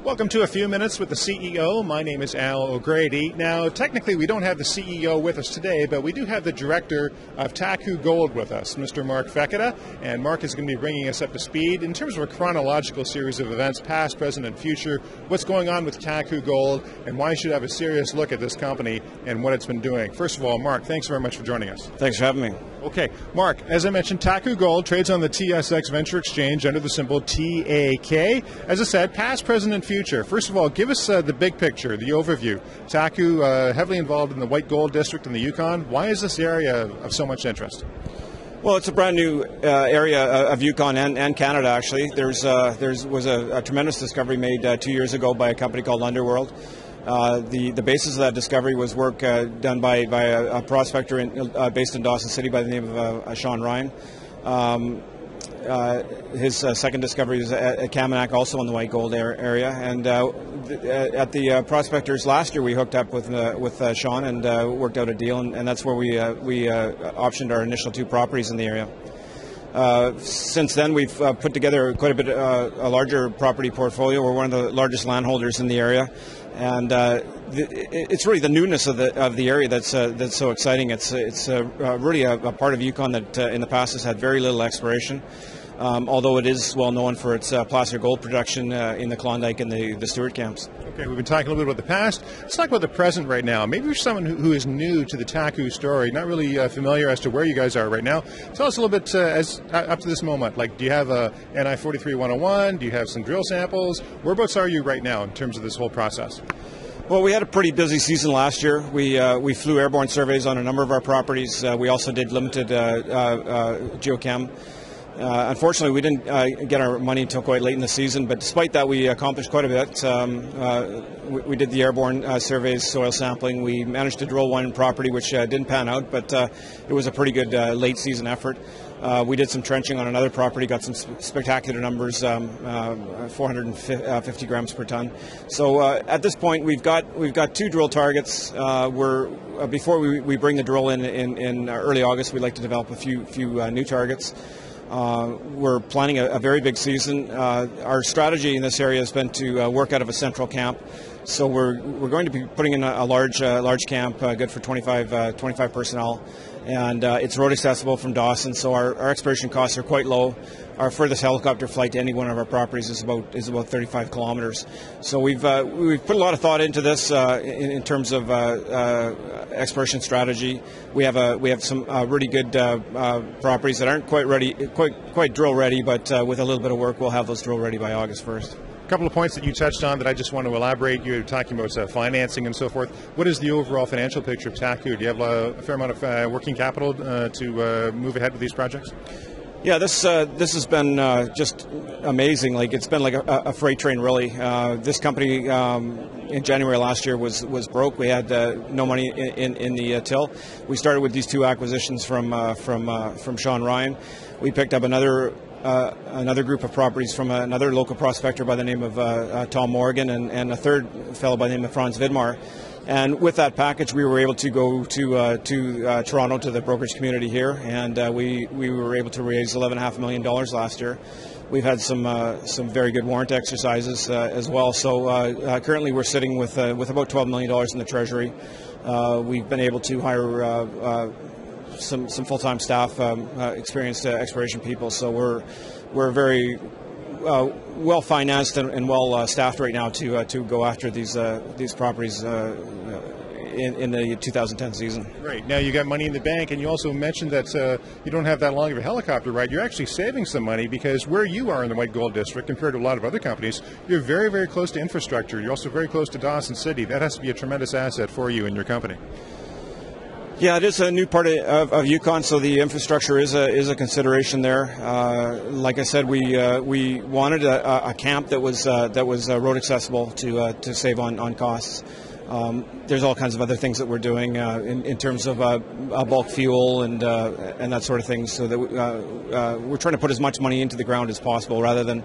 Welcome to A Few Minutes with the CEO. My name is Al O'Grady. Now, technically, we don't have the CEO with us today, but we do have the director of Taku Gold with us, Mr. Mark Fekete, and Mark is going to be bringing us up to speed in terms of a chronological series of events, past, present, and future, what's going on with Taku Gold, and why you should have a serious look at this company and what it's been doing. First of all, Mark, thanks very much for joining us. Thanks for having me. Okay, Mark, as I mentioned, Taku Gold trades on the TSX Venture Exchange under the symbol TAK. As I said, past, present, and future. First of all, give us the big picture, the overview. Taku, heavily involved in the White Gold District in the Yukon. Why is this area of so much interest? Well, it's a brand new area of Yukon and Canada, actually. There was a tremendous discovery made 2 years ago by a company called Underworld. The basis of that discovery was work done by a prospector based in Dawson City by the name of Sean Ryan. His second discovery is at Kaminak, also in the White Gold area. And at the prospectors last year, we hooked up with Sean and worked out a deal, and that's where we optioned our initial 2 properties in the area. Since then, we've put together quite a bit a larger property portfolio. We're one of the largest landholders in the area, and it's really the newness of the area that's so exciting. It's really a part of Yukon that in the past has had very little exploration. Although it is well known for its placer gold production in the Klondike and the Stewart camps. Okay, we've been talking a little bit about the past. Let's talk about the present right now. Maybe you're someone who is new to the Taku story, not really familiar as to where you guys are right now. Tell us a little bit up to this moment. Like, do you have a NI 43-101? Do you have some drill samples? Whereabouts are you right now in terms of this whole process? Well, we had a pretty busy season last year. We flew airborne surveys on a number of our properties. We also did limited geochem. Unfortunately, we didn't get our money until quite late in the season, but despite that, we accomplished quite a bit. We did the airborne surveys, soil sampling. We managed to drill one property, which didn't pan out, but it was a pretty good late season effort. We did some trenching on another property, got some spectacular numbers, 450 grams per ton. So at this point, we've got 2 drill targets. Before we bring the drill in early August, we'd like to develop a few new targets. We're planning a very big season. Our strategy in this area has been to work out of a central camp. So we're going to be putting in a large camp, good for 25 personnel, and it's road accessible from Dawson. So our exploration costs are quite low. Our furthest helicopter flight to any one of our properties is about 35 kilometers. So we've put a lot of thought into this in terms of exploration strategy. We have some really good properties that aren't quite drill ready, but with a little bit of work, we'll have those drill ready by August 1st. A couple of points that you touched on that I just want to elaborate. You're talking about financing and so forth. What is the overall financial picture of Taku? Do you have a fair amount of working capital to move ahead with these projects? Yeah, this has been just amazing. Like, it's been like a freight train, really. This company in January last year was broke. We had no money in the till. We started with these 2 acquisitions from Sean Ryan. We picked up another group of properties from another local prospector by the name of Tom Morgan and a third fellow by the name of Franz Vidmar. And with that package, we were able to go to Toronto, to the brokerage community here, and we were able to raise $11.5 million last year. We've had some very good warrant exercises as well. So currently, we're sitting with about $12 million in the treasury. We've been able to hire some full-time staff, experienced exploration people. So we're very well financed and well staffed right now to go after these properties in the 2010 season. Right. Now you got money in the bank, and you also mentioned that you don't have that long of a helicopter ride. You're actually saving some money because where you are in the White Gold District compared to a lot of other companies, you're very, very close to infrastructure. You're also very close to Dawson City. That has to be a tremendous asset for you and your company. Yeah, it is a new part of Yukon, so the infrastructure is a consideration there. Like I said, we wanted a camp that was road accessible to save on costs. There's all kinds of other things that we're doing in terms of bulk fuel and that sort of thing, so that we're trying to put as much money into the ground as possible rather than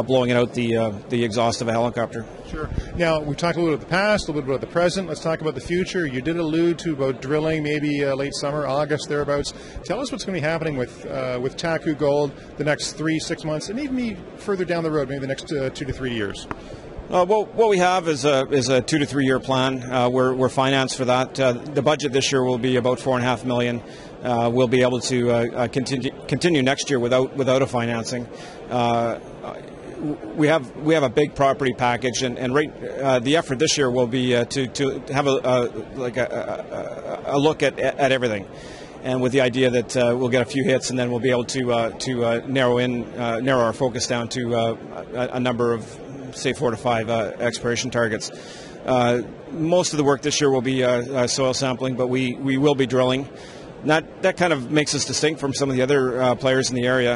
blowing it out the exhaust of a helicopter. Sure. Now, we've talked a little bit about the past, a little bit about the present. Let's talk about the future. You did allude to about drilling maybe late summer, August, thereabouts. Tell us what's going to be happening with Taku Gold the next 3-6 months, and even further down the road, maybe the next 2 to 3 years. What we have is a 2 to 3 year plan. We're financed for that. The budget this year will be about $4.5 million. We'll be able to continue next year without a financing. We have a big property package, and the effort this year will be to have a look at everything, and with the idea that we'll get a few hits, and then we'll be able to narrow our focus down to a number of, say, 4 to 5 exploration targets. Most of the work this year will be soil sampling, but we will be drilling. That kind of makes us distinct from some of the other players in the area.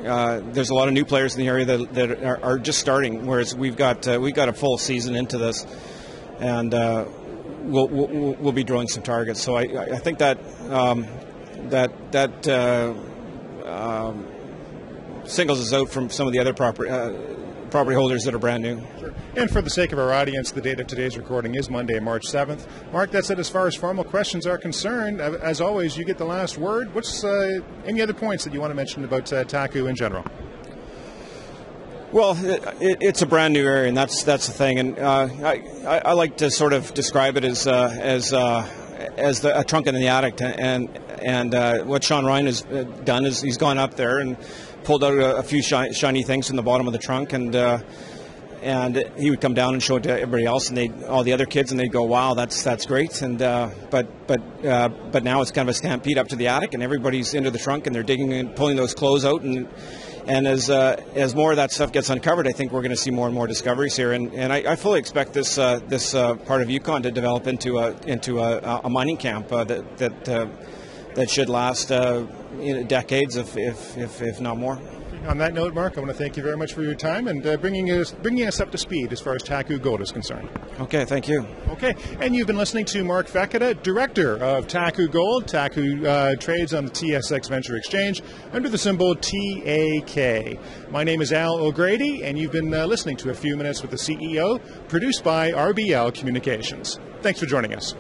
There's a lot of new players in the area that are just starting, whereas we've got a full season into this, and we'll be drilling some targets. So I think that singles us out from some of the other property holders that are brand new. Sure. And for the sake of our audience, the date of today's recording is Monday, March 7th. Mark, that's it as far as formal questions are concerned. As always, you get the last word. What's any other points that you want to mention about Taku in general? Well, it's a brand new area, and that's the thing. And I like to sort of describe it as a trunk in the attic. And what Sean Ryan has done is he's gone up there and pulled out a few shiny things from the bottom of the trunk, and he would come down and show it to everybody else, and all the other kids, and they'd go, "Wow, that's great!" And but now it's kind of a stampede up to the attic, and everybody's into the trunk, and they're digging and pulling those clothes out, and as more of that stuff gets uncovered, I think we're going to see more and more discoveries here, and I fully expect this part of Yukon to develop into a mining camp that should last decades, if not more. On that note, Mark, I want to thank you very much for your time and bringing us up to speed as far as Taku Gold is concerned. Okay, thank you. Okay, and you've been listening to Mark Fekete, Director of Taku Gold. Taku trades on the TSX Venture Exchange under the symbol TAK. My name is Al O'Grady, and you've been listening to A Few Minutes with the CEO, produced by RBL Communications. Thanks for joining us.